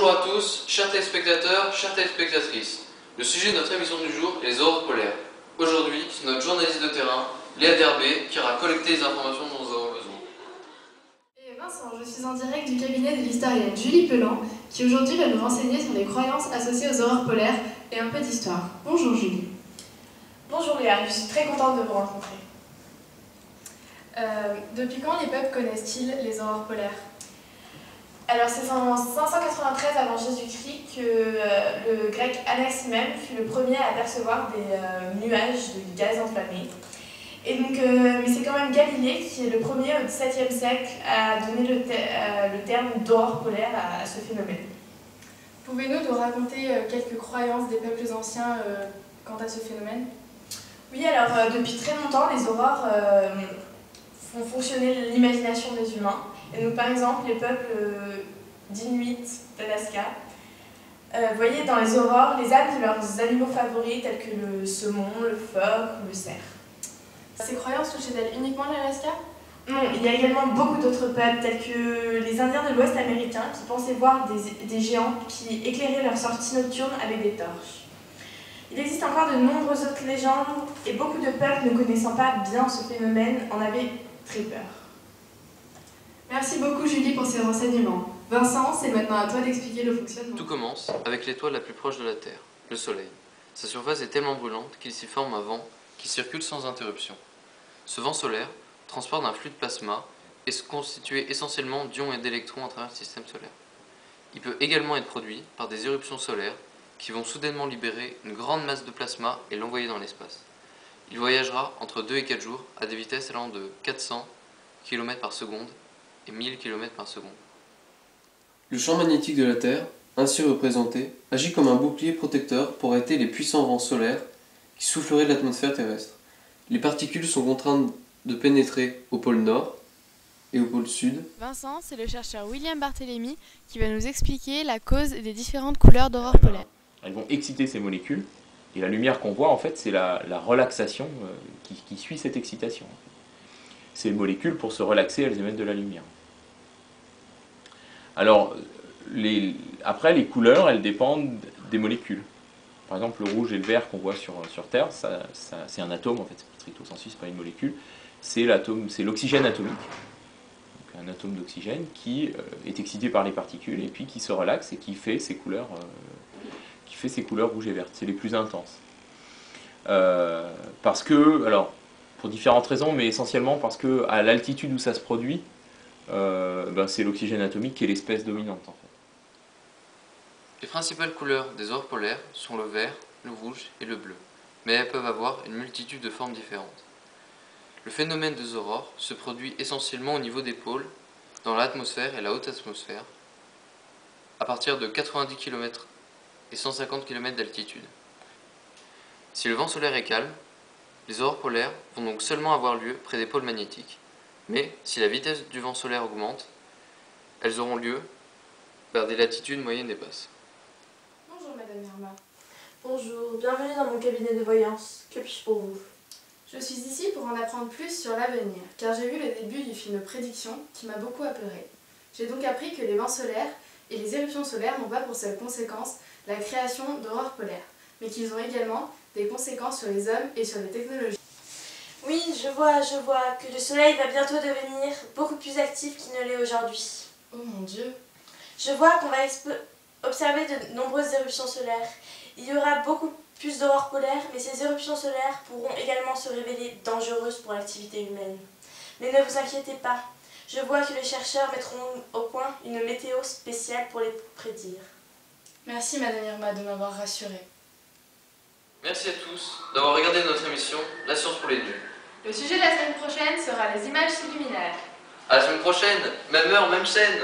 Bonjour à tous, chers téléspectateurs, chères téléspectatrices. Le sujet de notre émission du jour est les aurores polaires. Aujourd'hui, c'est notre journaliste de terrain, Léa Derbé, qui ira collecter les informations dont nous avons besoin. Et Vincent, je suis en direct du cabinet de l'historienne Julie Pelan, qui aujourd'hui va nous renseigner sur les croyances associées aux aurores polaires et un peu d'histoire. Bonjour Julie. Bonjour Léa, je suis très contente de vous rencontrer. Depuis quand les peuples connaissent-ils les aurores polaires? Alors c'est en 593 avant Jésus-Christ que le grec Anaximène fut le premier à apercevoir des nuages de gaz enflammés. Et donc, mais c'est quand même Galilée qui est le premier au XVIIe siècle à donner le terme d'aurore polaire à ce phénomène. Pouvez-vous nous raconter quelques croyances des peuples anciens quant à ce phénomène? Oui, alors depuis très longtemps, les aurores font fonctionner l'imagination des humains. Et donc, par exemple, les peuples d'Inuit d'Alaska voyaient dans les aurores les âmes de leurs animaux favoris tels que le saumon, le phoque ou le cerf. Ces croyances touchaient-elles uniquement l'Alaska? Non, il y a également beaucoup d'autres peuples tels que les Indiens de l'Ouest américain qui pensaient voir des géants qui éclairaient leurs sorties nocturnes avec des torches. Il existe encore de nombreuses autres légendes et beaucoup de peuples ne connaissant pas bien ce phénomène en avaient très peur. Merci beaucoup Julie pour ces renseignements. Vincent, c'est maintenant à toi d'expliquer le fonctionnement. Tout commence avec l'étoile la plus proche de la Terre, le Soleil. Sa surface est tellement brûlante qu'il s'y forme un vent qui circule sans interruption. Ce vent solaire transporte un flux de plasma et se constitué essentiellement d'ions et d'électrons à travers le système solaire. Il peut également être produit par des éruptions solaires qui vont soudainement libérer une grande masse de plasma et l'envoyer dans l'espace. Il voyagera entre 2 et 4 jours à des vitesses allant de 400 km par seconde et 1000 km par seconde. Le champ magnétique de la Terre, ainsi représenté, agit comme un bouclier protecteur pour arrêter les puissants vents solaires qui souffleraient de l'atmosphère terrestre. Les particules sont contraintes de pénétrer au pôle nord et au pôle sud. Vincent, c'est le chercheur William Barthélémy qui va nous expliquer la cause des différentes couleurs d'aurore polaire. Elles vont exciter ces molécules, et la lumière qu'on voit, en fait, c'est la relaxation qui suit cette excitation. Ces molécules, pour se relaxer, elles émettent de la lumière. Alors, après, les couleurs, elles dépendent des molécules. Par exemple, le rouge et le vert qu'on voit sur Terre, c'est un atome, en fait, stricto sensu, c'est pas une molécule, c'est l'oxygène atomique. Donc, un atome d'oxygène qui est excité par les particules et puis qui se relaxe et qui fait ces couleurs rouge et verte. C'est les plus intenses. Parce que, alors, pour différentes raisons, mais essentiellement parce que à l'altitude où ça se produit, c'est l'oxygène atomique qui est l'espèce dominante, en fait. Les principales couleurs des aurores polaires sont le vert, le rouge et le bleu, mais elles peuvent avoir une multitude de formes différentes. Le phénomène des aurores se produit essentiellement au niveau des pôles, dans l'atmosphère et la haute atmosphère, à partir de 90 km et 150 km d'altitude. Si le vent solaire est calme, les aurores polaires vont donc seulement avoir lieu près des pôles magnétiques, mais si la vitesse du vent solaire augmente, elles auront lieu vers des latitudes moyennes et basses. Bonjour Madame Irma. Bonjour, bienvenue dans mon cabinet de voyance. Que puis-je pour vous? Je suis ici pour en apprendre plus sur l'avenir, car j'ai vu le début du film Prédiction qui m'a beaucoup apeurée. J'ai donc appris que les vents solaires et les éruptions solaires n'ont pas pour seule conséquence la création d'aurores polaires, mais qu'ils ont également des conséquences sur les hommes et sur les technologies. Oui, je vois que le soleil va bientôt devenir beaucoup plus actif qu'il ne l'est aujourd'hui. Oh mon Dieu! Je vois qu'on va observer de nombreuses éruptions solaires. Il y aura beaucoup plus d'aurores polaires, mais ces éruptions solaires pourront également se révéler dangereuses pour l'activité humaine. Mais ne vous inquiétez pas, je vois que les chercheurs mettront au point une météo spéciale pour les prédire. Merci Madame Irma de m'avoir rassurée. Merci à tous d'avoir regardé notre émission La science pour les nuls. Le sujet de la semaine prochaine sera les images subliminaires. À la semaine prochaine, même heure, même chaîne.